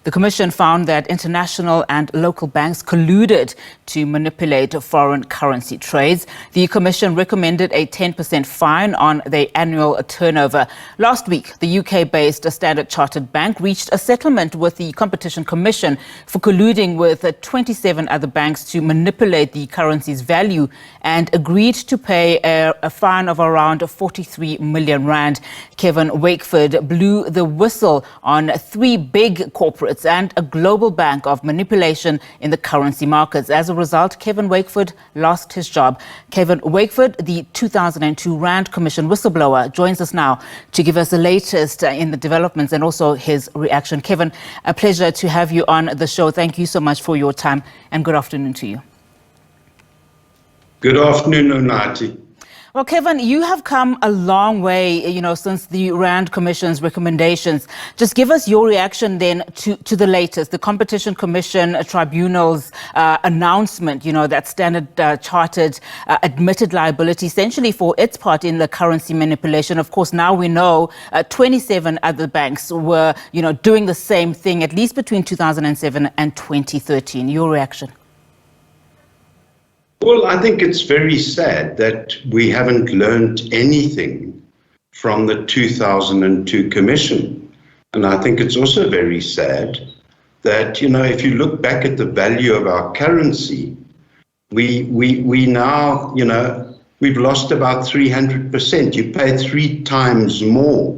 The Commission found that international and local banks colluded to manipulate foreign currency trades. The Commission recommended a 10% fine on their annual turnover. Last week, the UK-based Standard Chartered Bank reached a settlement with the Competition Commission for colluding with 27 other banks to manipulate the currency's value and agreed to pay a fine of around 43 million rand. Kevin Wakeford blew the whistle on 3 big corporates and a global bank of manipulation in the currency markets. As a result, Kevin Wakeford lost his job. Kevin Wakeford, the 2002 Rand Commission Whistleblower, joins us now to give us the latest in the developments and also his reaction. Kevin, a pleasure to have you on the show. Thank you so much for your time and good afternoon to you. Good afternoon, Unati. Well, Kevin, you have come a long way, since the Rand Commission's recommendations. Just give us your reaction then to the latest, the Competition Commission Tribunal's announcement, that Standard Chartered admitted liability essentially for its part in the currency manipulation. Of course, now we know 27 other banks were, doing the same thing, at least between 2007 and 2013. Your reaction? Well, I think it's very sad that we haven't learned anything from the 2002 Commission. And I think it's also very sad that, if you look back at the value of our currency, we now, we've lost about 300%. You pay 3 times more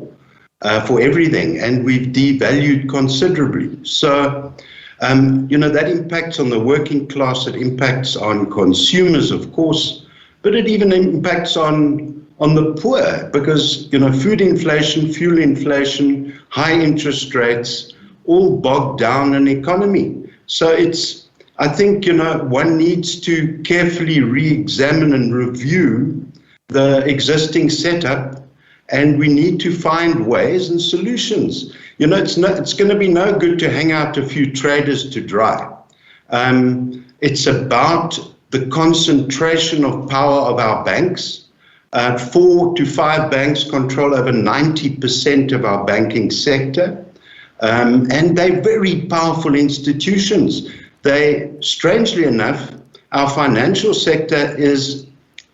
for everything, and we've devalued considerably. So, that impacts on the working class, it impacts on consumers, of course, but it even impacts on the poor because, food inflation, fuel inflation, high interest rates, all bog down an economy. So I think, one needs to carefully re-examine and review the existing setup, and we need to find ways and solutions. It's going to be no good to hang out a few traders to dry. It's about the concentration of power of our banks. 4 to 5 banks control over 90% of our banking sector. And they're very powerful institutions. Strangely enough, our financial sector is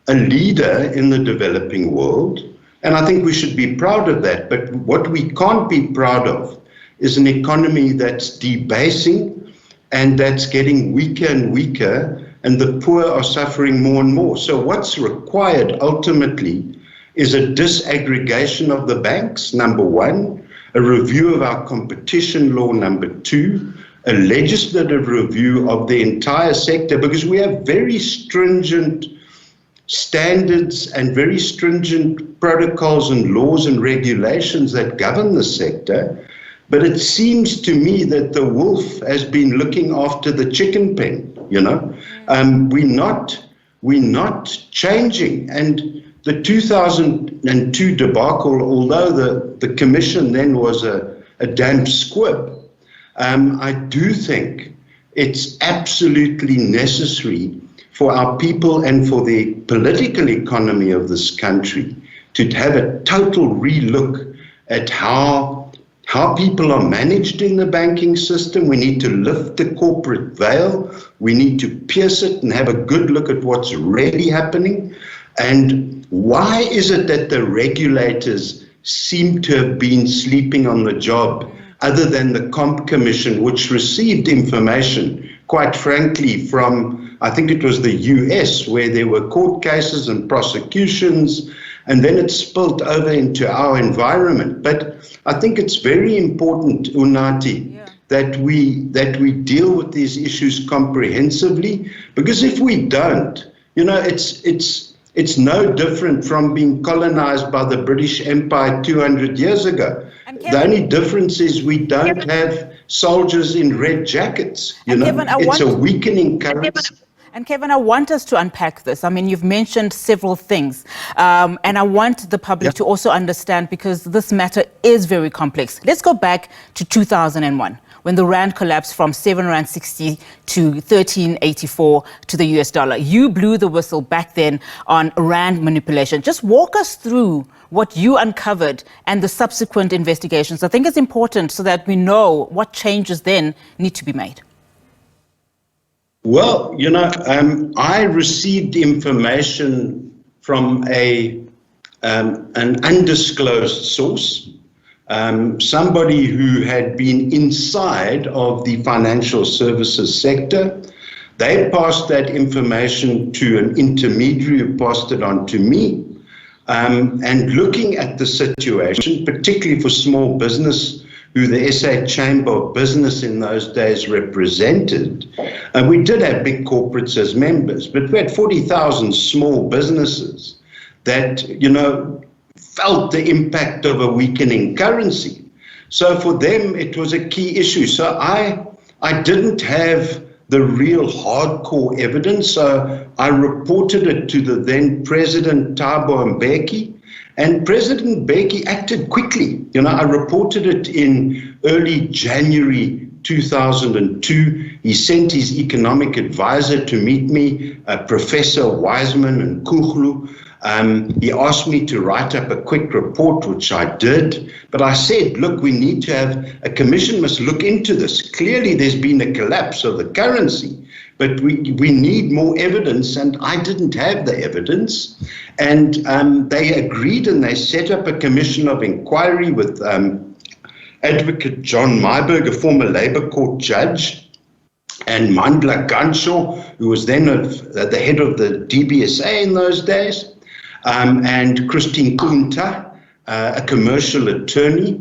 a leader in the developing world. And I think we should be proud of that. But what we can't be proud of is an economy that's debasing and that's getting weaker and weaker, and the poor are suffering more and more. So what's required ultimately is a disaggregation of the banks, number 1, a review of our competition law, number 2, a legislative review of the entire sector, because we have very stringent standards and very stringent protocols and laws and regulations that govern the sector. But it seems to me that the wolf has been looking after the chicken pen, We're not changing. And the 2002 debacle, although the commission then was a damp squib, I do think it's absolutely necessary for our people and for the political economy of this country to have a total relook at how people are managed in the banking system. We need to lift the corporate veil. We need to pierce it and have a good look at what's really happening. And why is it that the regulators seem to have been sleeping on the job, other than the Comp Commission, which received information, quite frankly, from I think it was the US, where there were court cases and prosecutions, and then it spilled over into our environment. But I think it's very important, Unati, that we deal with these issues comprehensively, because if we don't, it's no different from being colonized by the British Empire 200 years ago. The only difference is we don't have soldiers in red jackets. It's a weakening currency. And Kevin, I want us to unpack this. I mean, you've mentioned several things, and I want the public to also understand, because this matter is very complex. Let's go back to 2001. when the Rand collapsed from 7 Rand 60 to 13.84 to the US dollar. You blew the whistle back then on Rand manipulation. Just walk us through what you uncovered and the subsequent investigations. I think it's important so that we know what changes then need to be made. Well, I received information from an undisclosed source, somebody who had been inside of the financial services sector. They passed that information to an intermediary who passed it on to me. And looking at the situation, particularly for small business, who the SA Chamber of Business in those days represented, we did have big corporates as members, but we had 40,000 small businesses that, felt the impact of a weakening currency. So for them, it was a key issue. So I didn't have the real hardcore evidence, so I reported it to the then President Thabo Mbeki. And President Mbeki acted quickly. I reported it in early January 2002. He sent his economic advisor to meet me, Professor Wiseman and Kuglu. He asked me to write up a quick report, which I did. But I said, look, we need to have a commission must look into this. Clearly, there's been a collapse of the currency. But we need more evidence, and I didn't have the evidence. And they agreed, and they set up a commission of inquiry with Advocate John Myburg, a former Labour Court judge, and Mandla Gansho, who was then the head of the DBSA in those days, and Christine Kunta, a commercial attorney.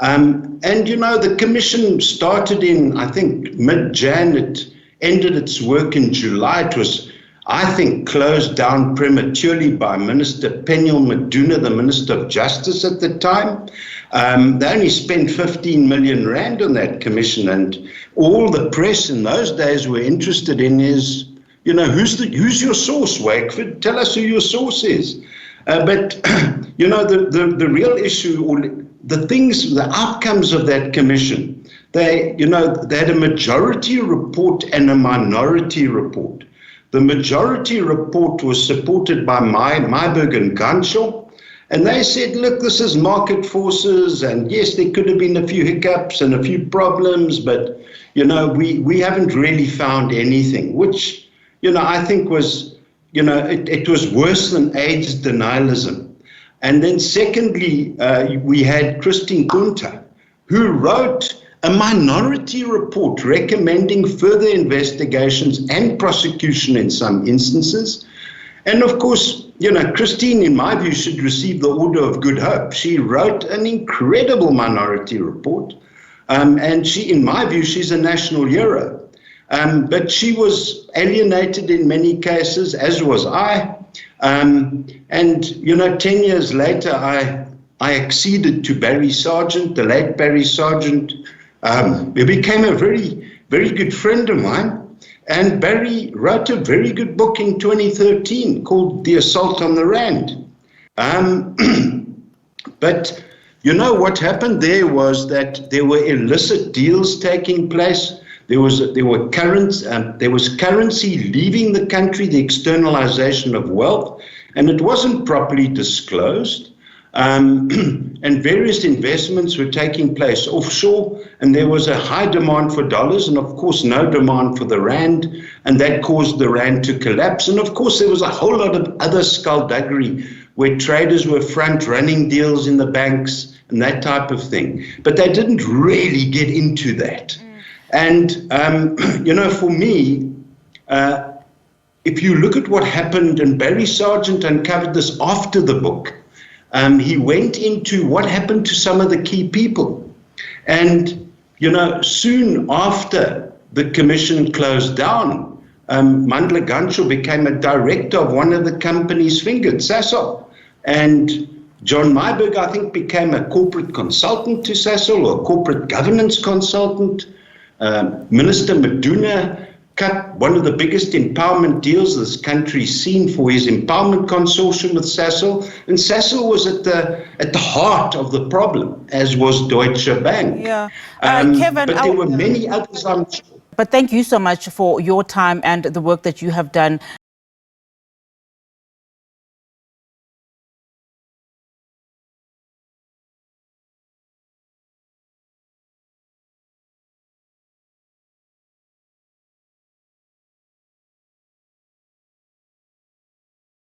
And, the commission started in, I think, mid-Jan. It ended its work in July. It was, I think, closed down prematurely by Minister Penuel Maduna, the Minister of Justice at the time. They only spent 15 million Rand on that commission, and all the press in those days were interested in is, who's your source, Wakeford? Tell us who your source is. But the real issue, or the outcomes of that commission, they had a majority report and a minority report. The majority report was supported by Myburg and Gansho, and they said, look, this is market forces, and yes, there could have been a few hiccups and a few problems, but, we haven't really found anything, which, I think was, it was worse than AIDS denialism. And then secondly, we had Christine Kunta, who wrote a minority report recommending further investigations and prosecution in some instances. And of course, Christine, in my view, should receive the Order of Good Hope. She wrote an incredible minority report. And she, in my view, she's a national hero. But she was alienated in many cases, as was I. And 10 years later, I acceded to Barry Sargent, the late Barry Sargent. He became a very, very good friend of mine. And Barry wrote a very good book in 2013 called The Assault on the Rand. But what happened there was that there were illicit deals taking place. There was currency leaving the country, the externalization of wealth, and it wasn't properly disclosed. And various investments were taking place offshore, and there was a high demand for dollars and, of course, no demand for the Rand, and that caused the Rand to collapse. And, of course, there was a whole lot of other skullduggery where traders were front-running deals in the banks and that type of thing. But they didn't really get into that. And, for me, if you look at what happened, and Barry Sargent uncovered this after the book, he went into what happened to some of the key people. And, soon after the commission closed down, Mandla Gansho became a director of one of the companies fingered, Sasol. And John Myburg, I think, became a corporate consultant to Sasol, or a corporate governance consultant. Minister Maduna cut one of the biggest empowerment deals this country's seen for his empowerment consortium with Sasol, and Sasol was at the heart of the problem, as was Deutsche Bank. Yeah. Kevin, but there were many others, I'm sure. But thank you so much for your time and the work that you have done